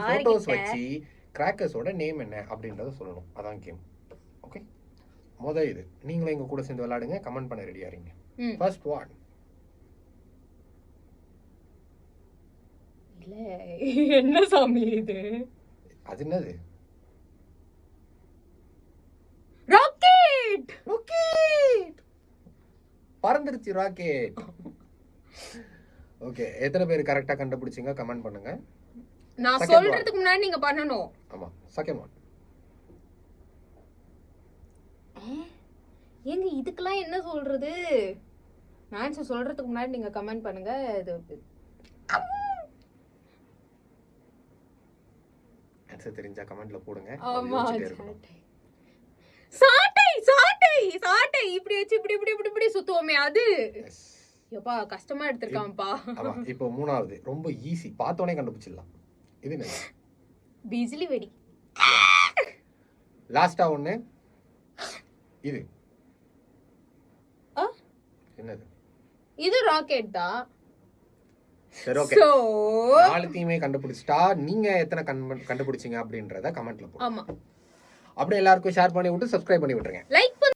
Photos வச்சு கிராக்கர்ஸோட name என்ன அப்படின்றத சொல்லணும். அதான் கேம். ஓகே, இது நீங்களும் எங்க கூட சேர்ந்து விளையாடுங்க. கமெண்ட் பண்ண ரெடியா இருங்க. First one. இல்ல என்ன சாமி இது? அது என்னது? ராக்கெட். ராக்கெட் பறந்துருச்சு. ராக்கெட். ஓகே, எத்தனை பேர் கரெக்டா கண்டுபிடிச்சீங்க கமெண்ட் பண்ணுங்க. நான் சொல்றதுக்கு முன்னாடி நீங்க பண்ணணும். ஆமா, செகண்ட் ஒன். ஏங்க இதுக்கெல்லாம் என்ன சொல்றது? நான் ஆன்சர் சொல்றதுக்கு முன்னாடி நீங்க கமெண்ட் பண்ணுங்க. இது ஆன்சர் தெரிஞ்சா கமெண்ட்ல போடுங்க. ஆமா, சாட்டை சாட்டை சாட்டை இப்படி வச்சு இப்படி இப்படி இப்படி இப்படி சுத்துவோமே அது. எப்பா கஷ்டமா எடுத்துர்க்காம்பா. ஆமா, இப்போ மூணாவது ரொம்ப ஈஸி, பார்த்தோனே கண்டுபிடிச்சிடலாம். இது என்ன? பிஜிலி வெடி. லாஸ்டா ஒண்ணு. இது என்னது? இது ராக்கெட் தான். சரி, ஓகே. நாலுத்தையுமே கண்டுபிடிச்சிட்டா நீங்க எத்தனை கண்டுபிடிச்சீங்க அப்படின்றத கமெண்ட்ல போடுங்க. ஆமா, அப்படியே எல்லாருக்கும் ஷேர் பண்ணி விட்டு சப்ஸ்கிரைப் பண்ணி விட்டுருங்க. லைக்